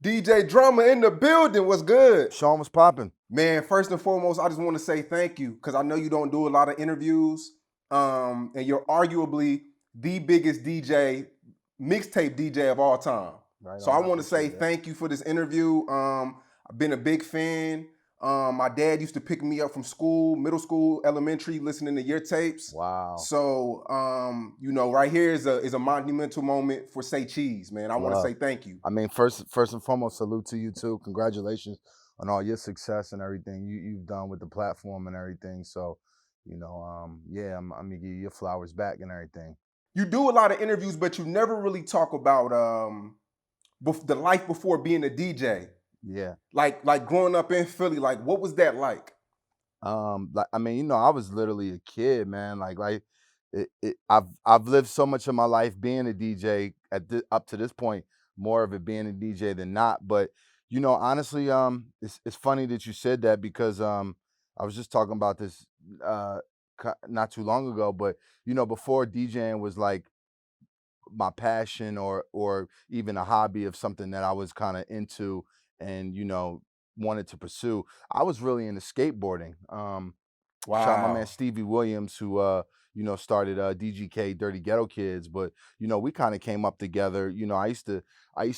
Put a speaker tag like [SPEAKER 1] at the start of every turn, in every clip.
[SPEAKER 1] DJ Drama in the building. What's good?
[SPEAKER 2] Sean was popping.
[SPEAKER 1] Man, first and foremost, I just want to say thank you because I know you don't do a lot of interviews. And you're arguably the biggest DJ, mixtape DJ of all time.
[SPEAKER 2] Right
[SPEAKER 1] So
[SPEAKER 2] on,
[SPEAKER 1] I want to say
[SPEAKER 2] appreciate that.
[SPEAKER 1] thank you for this interview. I've been a big fan. My dad used to pick me up from school, middle school, elementary, listening to your tapes.
[SPEAKER 2] Wow.
[SPEAKER 1] So, right here is a monumental moment for Say Cheese, man. I want to say thank you.
[SPEAKER 2] I mean, first and foremost, salute to you too. Congratulations on all your success and everything you've done with the platform and everything. So, I'm gonna give you your flowers back and everything.
[SPEAKER 1] You do a lot of interviews, but you never really talk about the life before being a DJ.
[SPEAKER 2] Yeah.
[SPEAKER 1] Like growing up in Philly, like what was that like?
[SPEAKER 2] I was literally a kid, man. I've lived so much of my life being a DJ up to this point, more of it being a DJ than not. But honestly, it's funny that you said that because I was just talking about this not too long ago. But before DJing was like my passion or even a hobby of something that I was kind of into and wanted to pursue, I was really into skateboarding. Shout out my man Stevie Williams who started DGK Dirty Ghetto Kids, but we kind of came up together. I used to I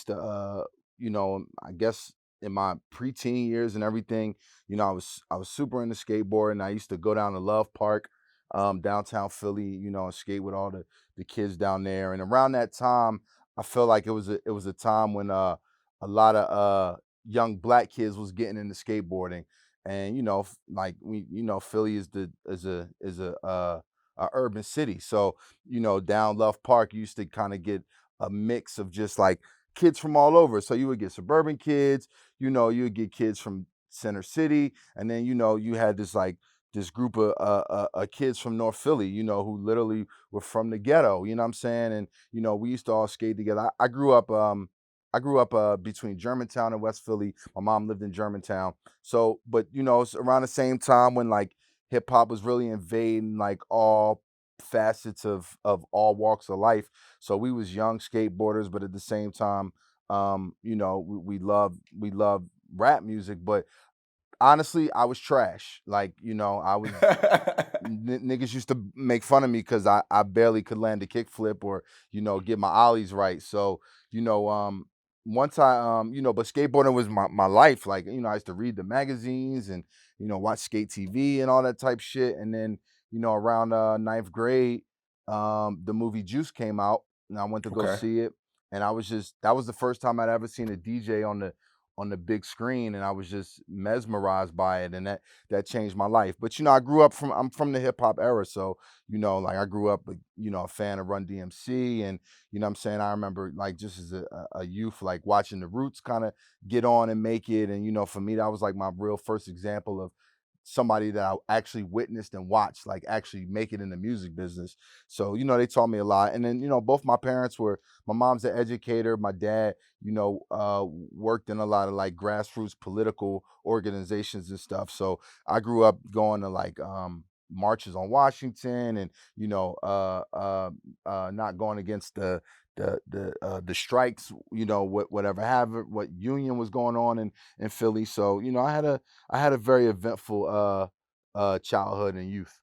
[SPEAKER 2] guess in my preteen years and everything, I was super into skateboarding. I used to go down to Love Park, downtown Philly, and skate with all the kids down there. And around that time, I felt like it was a time when a lot of young black kids was getting into skateboarding. And Philly is a urban city, so down Love Park you used to kind of get a mix of just like kids from all over. So you would get suburban kids, you would get kids from Center City, and then you had this group of kids from North Philly, who literally were from the ghetto. You know what I'm saying? And we used to all skate together. I grew up between Germantown and West Philly. My mom lived in Germantown. So, but it's around the same time when like hip hop was really invading like all facets of all walks of life. So we was young skateboarders, but at the same time, we love rap music. But honestly, I was trash. Like, I was niggas used to make fun of me because I barely could land a kickflip or get my ollies right. So once but skateboarding was my life. Like, I used to read the magazines and, watch Skate TV and all that type shit. And then, around ninth grade, the movie Juice came out and I went to go see it. And that was the first time I'd ever seen a DJ on the big screen, and I was just mesmerized by it, and that changed my life. But I'm from the hip hop era, so like I grew up a fan of Run DMC, and what I'm saying, I remember like just as a youth like watching the Roots kind of get on and make it, and for me that was like my real first example of somebody that I actually witnessed and watched like actually make it in the music business. So they taught me a lot. And then both my parents my mom's an educator, my dad worked in a lot of like grassroots political organizations and stuff. So I grew up going to like marches on Washington and not going against the strikes, what union was going on in Philly. So I had a very eventful childhood and youth.